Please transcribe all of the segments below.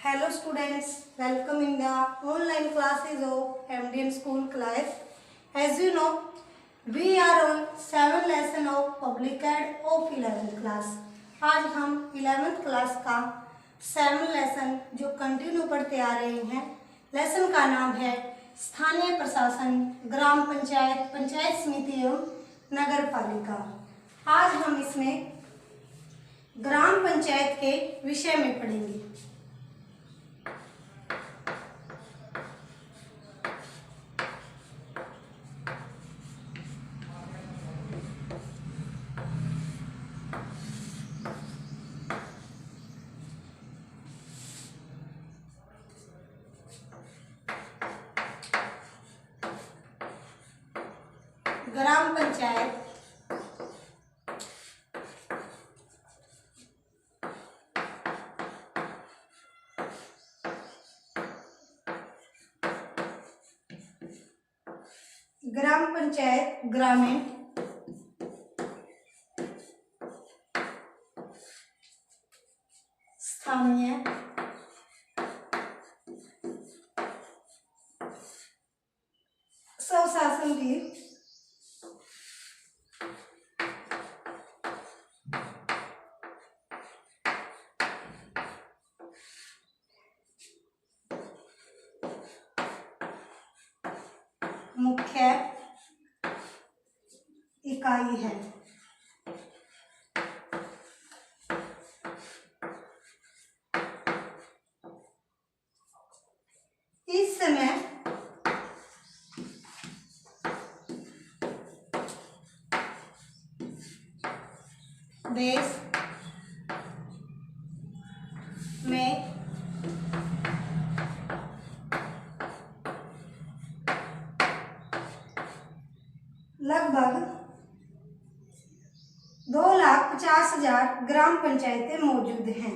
Hello students, welcome in the online classes of MDN School class. As you know, we are on 7 lesson of Public Ed of 11th class. आज हम 11th class का 7 lesson जो continue पढ़ते आ रहे हैं, lesson का नाम है स्थानीय प्रशासन, ग्राम पंचायत, पंचायत समिति एवं नगर पालिका। आज हम इसमें ग्राम पंचायत के विषय में पढ़ेंगे। ग्राम पंचायत ग्रामीण स्थानीय स्वशासन की मुख्य इकाई है। इस समय देश में लगभग 2,50,000 ग्राम पंचायतें मौजूद हैं।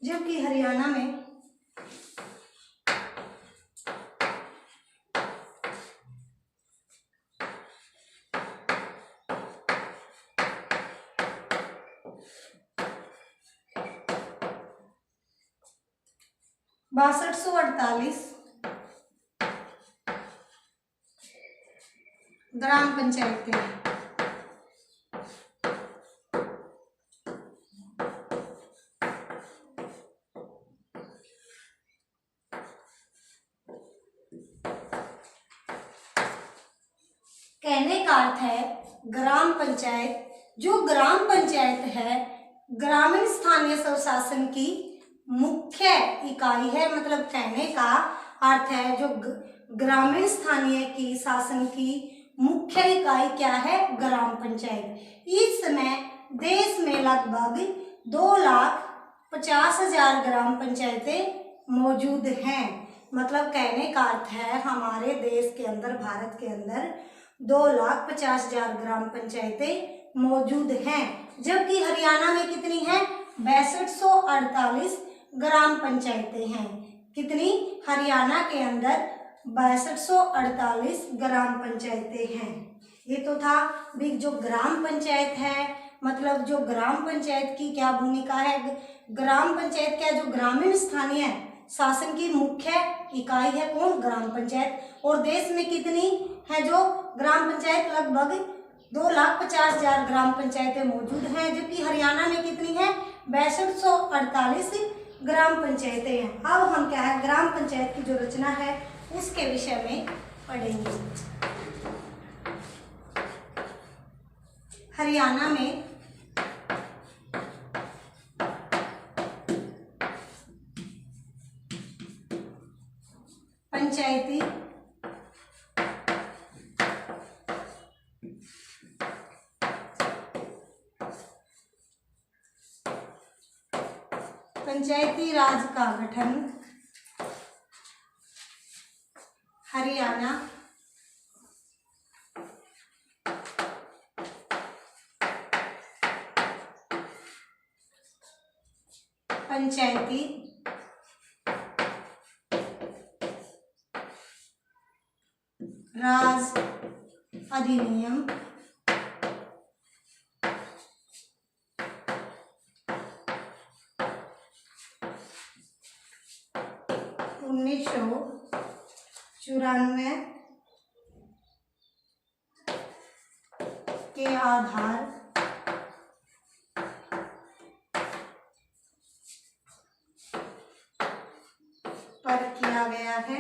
जबकि हरियाणा में (6248) ग्राम पंचायतें हैं। कहने का अर्थ है ग्राम पंचायत, जो ग्राम पंचायत है ग्रामीण स्थानीय स्वशासन की मुख्य इकाई है। मतलब कहने का अर्थ है जो ग्रामीण स्थानीय की शासन की मुख्य इकाई क्या है? ग्राम पंचायत। इस समय देश में लगभग 2,50,000 ग्राम पंचायतें मौजूद हैं। मतलब कहने का अर्थ है हमारे देश के अंदर, भारत के अंदर 2,50,000 ग्राम पंचायतें मौजूद हैं। जबकि हरियाणा में कितनी है? 6248 ग्राम पंचायतें हैं। कितनी? हरियाणा के अंदर 6248 ग्राम पंचायतें हैं। ये तो था भी जो ग्राम पंचायत है, मतलब जो ग्राम पंचायत की क्या भूमिका है। ग्राम पंचायत क्या, जो ग्रामीण स्थानीय शासन की मुख्य इकाई है। कौन? ग्राम पंचायत। और देश में कितनी है जो ग्राम पंचायत? लगभग 2,50,000 ग्राम पंचायतें मौजूद हैं। जबकि हरियाणा में कितनी है? 6248 ग्राम पंचायतें हैं। अब हम क्या है, ग्राम पंचायत की जो रचना है उसके विषय में पढ़ेंगे। हरियाणा में पंचायती पंचायती राज का गठन हरियाणा पंचायती राज अधिनियम 1994 के आधार पर किया गया है।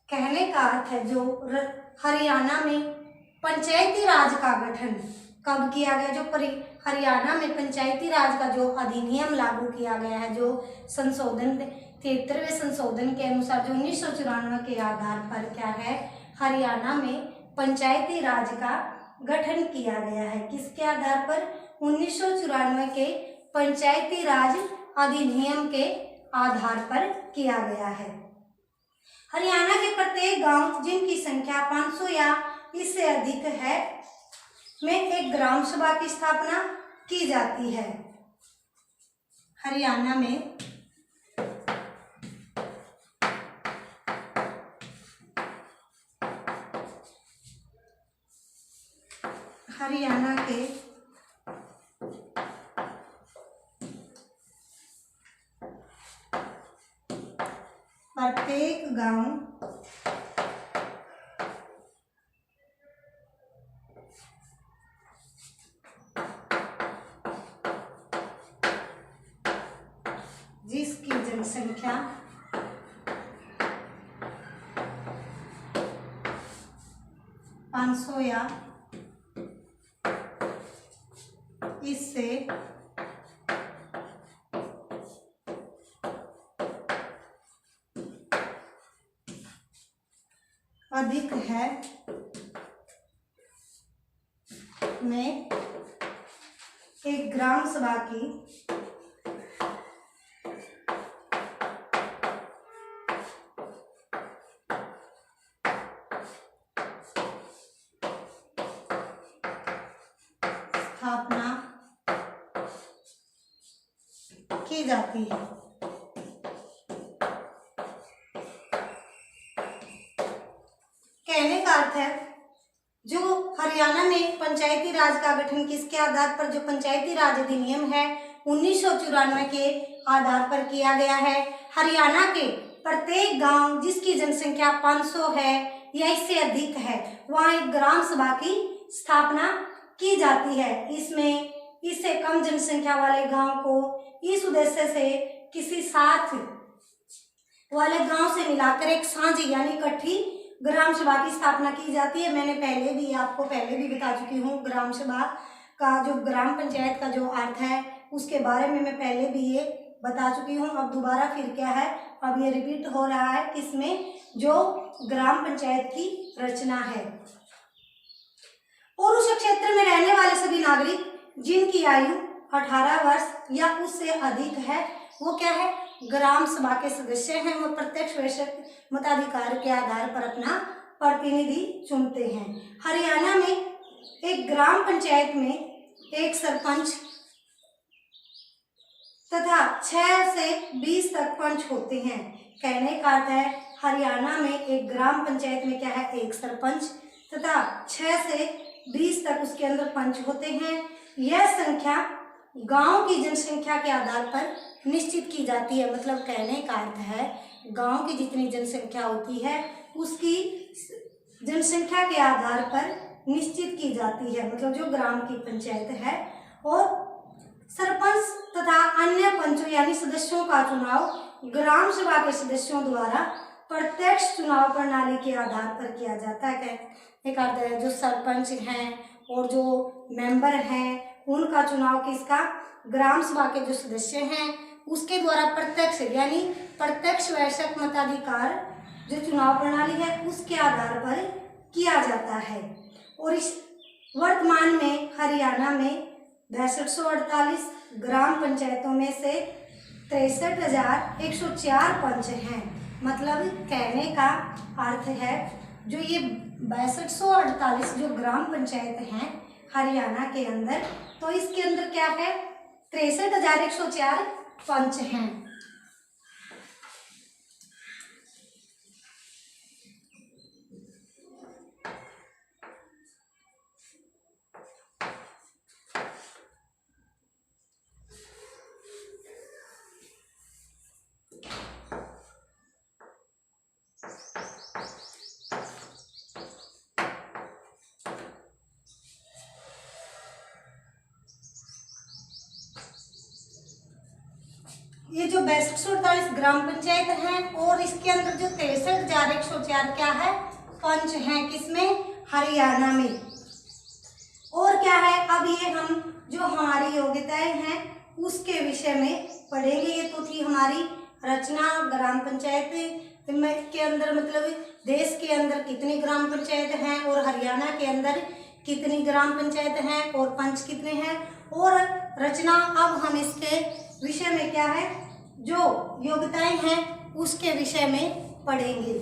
कहने का अर्थ है जो हरियाणा में पंचायती राज का गठन कब किया गया, जो हरियाणा में पंचायती राज का जो अधिनियम लागू किया गया है, जो संशोधन 73वें संशोधन के अनुसार जो 1994 के आधार पर क्या है, हरियाणा में पंचायती राज का गठन किया गया है। किसके आधार पर? 1994 के पंचायती राज अधिनियम के आधार पर किया गया है। हरियाणा के प्रत्येक गांव जिनकी संख्या 500 या इससे अधिक है में एक ग्राम सभा की स्थापना की जाती है। हरियाणा के प्रत्येक गांव जिसकी जनसंख्या 500 या इससे अधिक है में एक ग्राम सभा की स्थापना की जाती है। कहने का अर्थ है जो हरियाणा में पंचायती राज का गठन किसके आधार पर, जो पंचायती राज अधिनियम है 1994 के आधार पर किया गया है। हरियाणा के प्रत्येक गांव जिसकी जनसंख्या 500 है या इससे अधिक है वहां एक ग्राम सभा की स्थापना की जाती है। इसमें इससे कम जनसंख्या वाले गांव को इस उद्देश्य से किसी साथ वाले गांव से मिलाकर एक साझी यानी इकट्ठी ग्राम सभा की स्थापना की जाती है। मैंने आपको पहले भी बता चुकी हूँ ग्राम सभा का जो ग्राम पंचायत का जो अर्थ है उसके बारे में मैं पहले भी ये बता चुकी हूँ। अब दोबारा फिर क्या है, अब ये रिपीट हो रहा है किसमें, जो ग्राम पंचायत की रचना है। और उस क्षेत्र में रहने वाले सभी नागरिक जिनकी आयु 18 वर्ष या उससे अधिक है वो क्या है, ग्राम सभा के सदस्य हैं। वो प्रत्यक्ष मताधिकार के आधार पर अपना प्रतिनिधि चुनते हैं। हरियाणा में एक ग्राम पंचायत में एक सरपंच तथा 6 से 20 तक पंच होते हैं। कहने का अर्थ है हरियाणा में एक ग्राम पंचायत में क्या है, एक सरपंच तथा 6 से 20 तक उसके अंदर पंच होते हैं। यह संख्या गांव की जनसंख्या के आधार पर निश्चित की जाती है। मतलब कहने का अर्थ है गांव की जितनी जनसंख्या होती है उसकी जनसंख्या के आधार पर निश्चित की जाती है, मतलब जो ग्राम की पंचायत है। और सरपंच तथा अन्य पंचों यानी सदस्यों का चुनाव ग्राम सभा के सदस्यों द्वारा प्रत्यक्ष चुनाव प्रणाली के आधार पर किया जाता है। एक अर्थ है जो सरपंच हैं और जो मेंबर हैं उनका चुनाव किसका, ग्राम सभा के जो सदस्य हैं उसके द्वारा प्रत्यक्ष यानी प्रत्यक्ष वैश्विक मताधिकार जो चुनाव प्रणाली है उसके आधार पर किया जाता है। और इस वर्तमान में हरियाणा में 6248 ग्राम पंचायतों में से 63,104 पंच हैं। मतलब कहने का अर्थ है जो ये 6248 जो ग्राम पंचायत हैं हरियाणा के अंदर, तो इसके अंदर क्या है 63,104 पंच हैं। ये जो 6248 ग्राम पंचायत हैं और इसके अंदर जो 63,104 क्या है पंच हैं, किसमें, हरियाणा में। और क्या है, अब ये हम जो हमारी योग्यताएं हैं उसके विषय में पढ़ेंगे। ये तो थी हमारी रचना ग्राम पंचायत के अंदर, मतलब देश के अंदर कितनी ग्राम पंचायत हैं और हरियाणा के अंदर कितनी ग्राम पंचायत हैं और पंच कितने हैं। और रचना, अब हम इसके विषय में क्या है जो योग्यताएं हैं उसके विषय में पढ़ेंगे।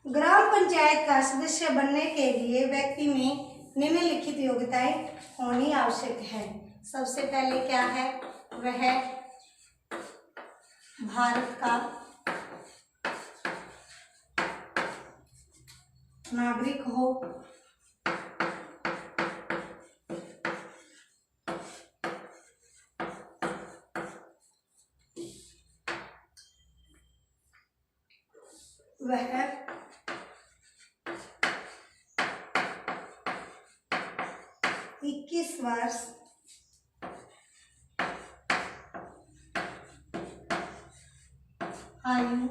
ग्राम पंचायत का सदस्य बनने के लिए व्यक्ति में निम्नलिखित योग्यताएं होनी आवश्यक है। सबसे पहले क्या है, वह भारत का नागरिक हो, वह 21 वर्ष आयु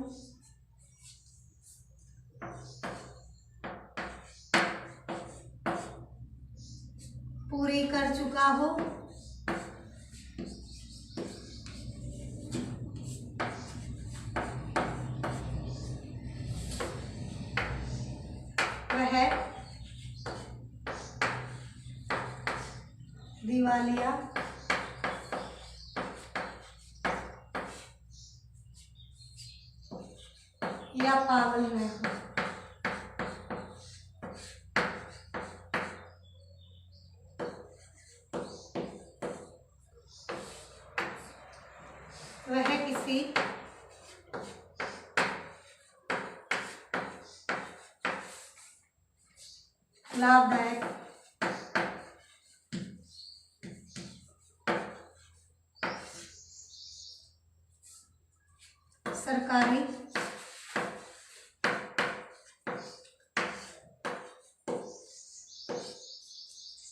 पूरी कर चुका हो, वह दिवालिया या पागल न हो। वह किसी लाभदायक सरकारी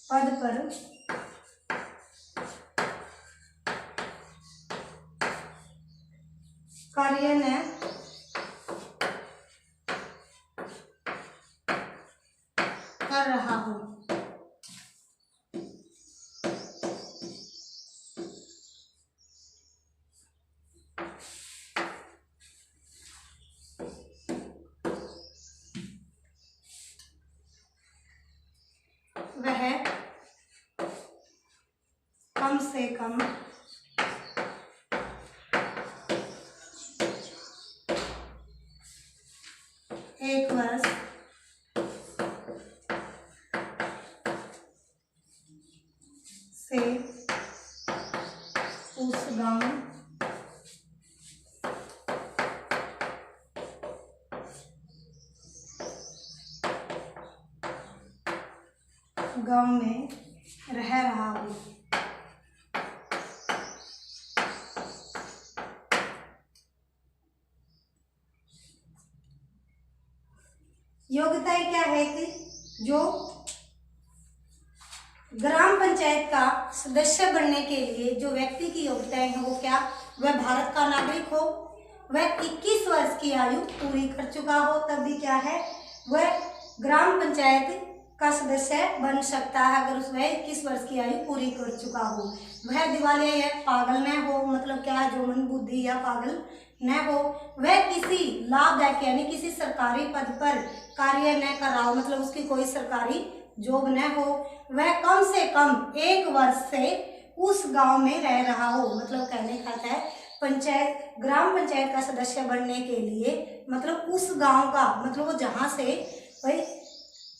पद पर कार्य न कर रहा हो। वह कम से कम 1 वर्ष से गांव में रह रहा हूँ। योग्यताएं क्या है कि जो ग्राम पंचायत का सदस्य बनने के लिए जो व्यक्ति की योग्यताएं हैं वो क्या, वह भारत का नागरिक हो, वह 21 वर्ष की आयु पूरी कर चुका हो, तब भी क्या है वह ग्राम पंचायत का सदस्य बन सकता है अगर वह 21 वर्ष की आयु पूरी कर चुका हो। वह दिवालिया या पागल न हो, मतलब क्या है जो मंद बुद्धि या पागल न हो, वह किसी लाभदायक यानी किसी सरकारी पद पर कार्य न कर रहा हो, मतलब उसकी कोई सरकारी जॉब न हो, वह कम से कम 1 वर्ष से उस गांव में रह रहा हो। मतलब कहने का है पंचायत ग्राम पंचायत का सदस्य बनने के लिए मतलब उस गांव का मतलब वो जहाँ से भाई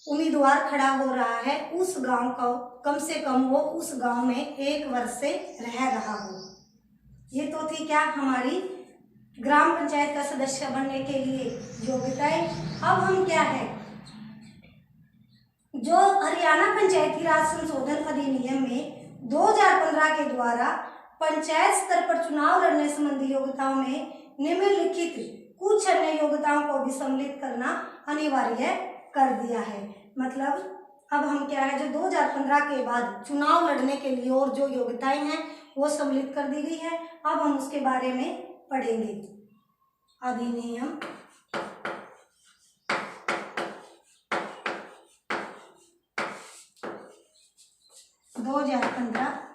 उम्मीदवार खड़ा हो रहा है उस गांव का कम से कम वो उस गांव में 1 वर्ष से रह रहा हो। ये तो थी क्या हमारी ग्राम पंचायत का सदस्य बनने के लिए योग्यताएं। अब हम क्या है जो हरियाणा पंचायती राज संशोधन अधिनियम में 2015 के द्वारा पंचायत स्तर पर चुनाव लड़ने संबंधी योग्यताओं में निम्नलिखित कुछ अन्य योग्यताओं को भी सम्मिलित करना अनिवार्य कर दिया है। मतलब अब हम क्या है जो 2015 के बाद चुनाव लड़ने के लिए और जो योग्यताएं हैं वो सम्मिलित कर दी गई है। अब हम उसके बारे में पढ़ेंगे। अधिनियम 2015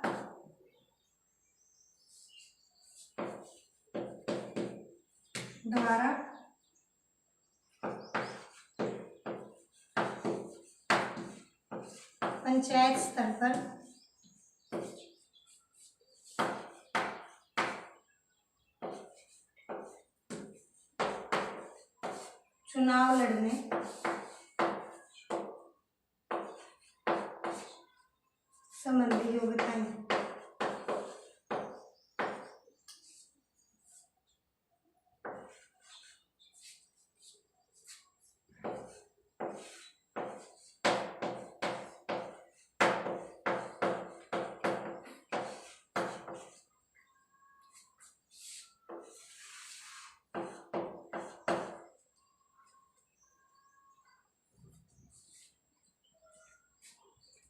द्वारा पंचायत स्तर पर चुनाव लड़ने संबंधी योग्यताएं।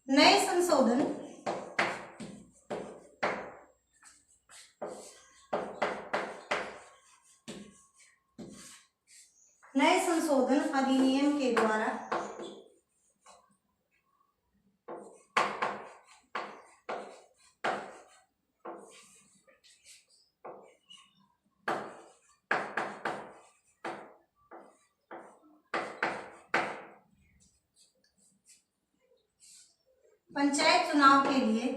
नए संशोधन अधिनियम के द्वारा पंचायत चुनाव के लिए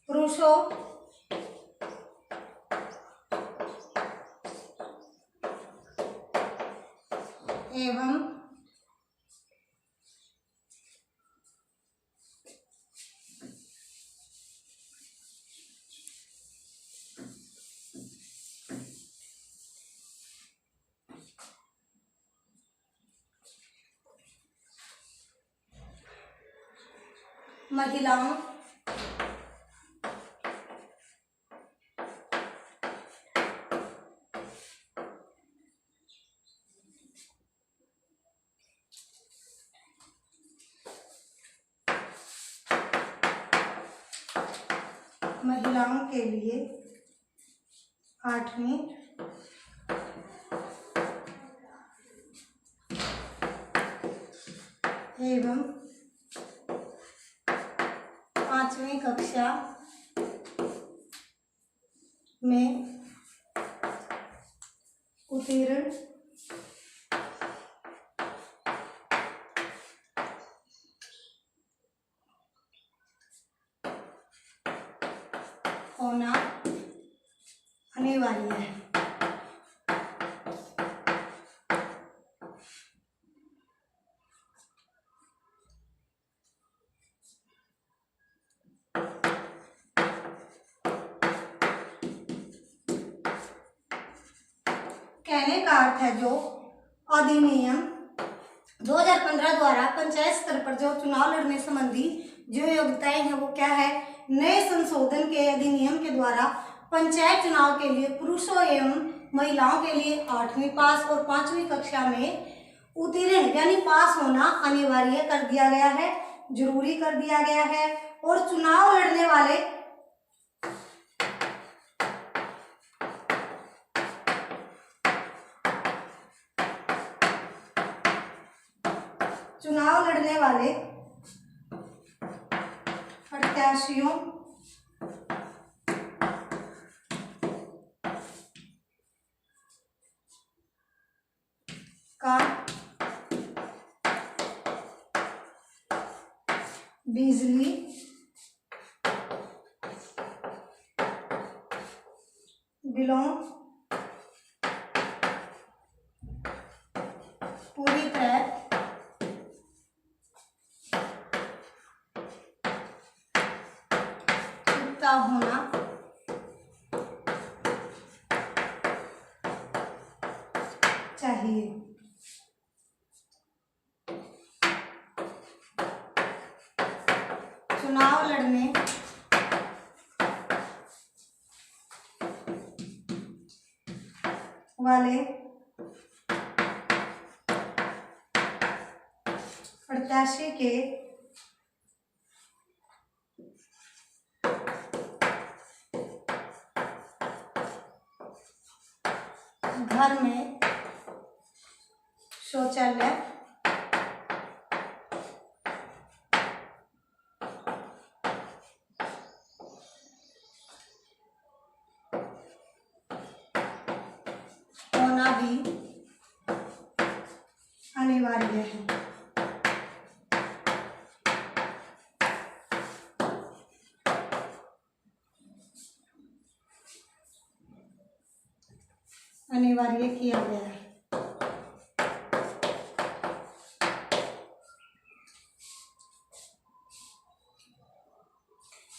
पुरुषों एवं महिलाओं के लिए 8वीं एवं 5वीं कक्षा में उत्तीर्ण होना अनिवार्य है। कहने का अर्थ है जो अधिनियम 2015 द्वारा पंचायत स्तर पर जो चुनाव लड़ने संबंधी जो योग्यताएं हैं वो क्या है, नए संशोधन के अधिनियम के द्वारा पंचायत चुनाव के लिए पुरुषों एवं महिलाओं के लिए 8वीं पास और 5वीं कक्षा में उत्तीर्ण यानी पास होना अनिवार्य कर दिया गया है, जरूरी कर दिया गया है। और चुनाव लड़ने वाले प्रत्याशियों का बिजली बिलों पूरी तरह चुकता होना चाहिए। चुनाव लड़ने वाले प्रत्याशी के घर में शौचालय होना भी अनिवार्य है। अनिवार्य किया गया है।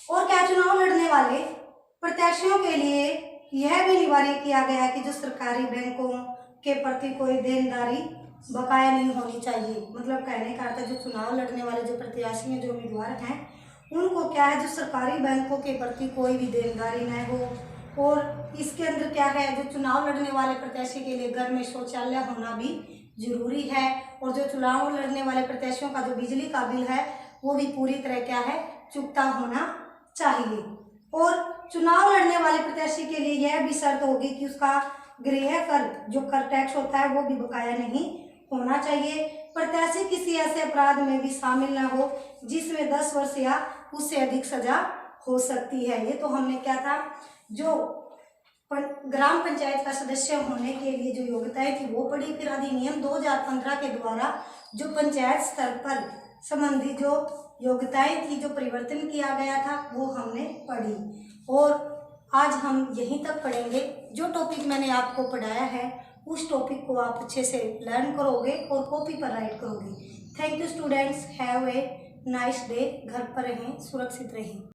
और क्या चुनाव लड़ने वाले प्रत्याशियों के लिए यह भी अनिवार्य किया गया कि जो सरकारी बैंकों के प्रति कोई देनदारी बकाया नहीं होनी चाहिए। मतलब कहने का अर्थ है जो चुनाव लड़ने वाले जो प्रत्याशी हैं, जो उम्मीदवार हैं, उनको क्या है, जो सरकारी बैंकों के प्रति कोई भी देनदारी न हो। और इसके अंदर क्या है, जो चुनाव लड़ने वाले प्रत्याशी के लिए घर में शौचालय होना भी जरूरी है। और जो चुनाव लड़ने वाले प्रत्याशियों का जो बिजली का बिल है वो भी पूरी तरह क्या है, चुकता होना चाहिए। और चुनाव लड़ने वाले प्रत्याशी के लिए यह भी शर्त होगी कि उसका गृह कर जो कर टैक्स होता है वो भी बकाया नहीं होना चाहिए। प्रत्याशी किसी ऐसे अपराध में भी शामिल न हो जिसमें 10 वर्ष या उससे अधिक सजा हो सकती है। ये तो हमने क्या था, जो ग्राम पंचायत का सदस्य होने के लिए जो योग्यताएं थी वो पढ़ी। फिर अधिनियम 2015 के द्वारा जो पंचायत स्तर पर संबंधी जो योग्यताएं थी, जो परिवर्तन किया गया था, वो हमने पढ़ी। और आज हम यहीं तक पढ़ेंगे। जो टॉपिक मैंने आपको पढ़ाया है उस टॉपिक को आप अच्छे से लर्न करोगे और कॉपी पर राइट करोगे। Thank you students, have a nice day. घर पर रहें, सुरक्षित रहें।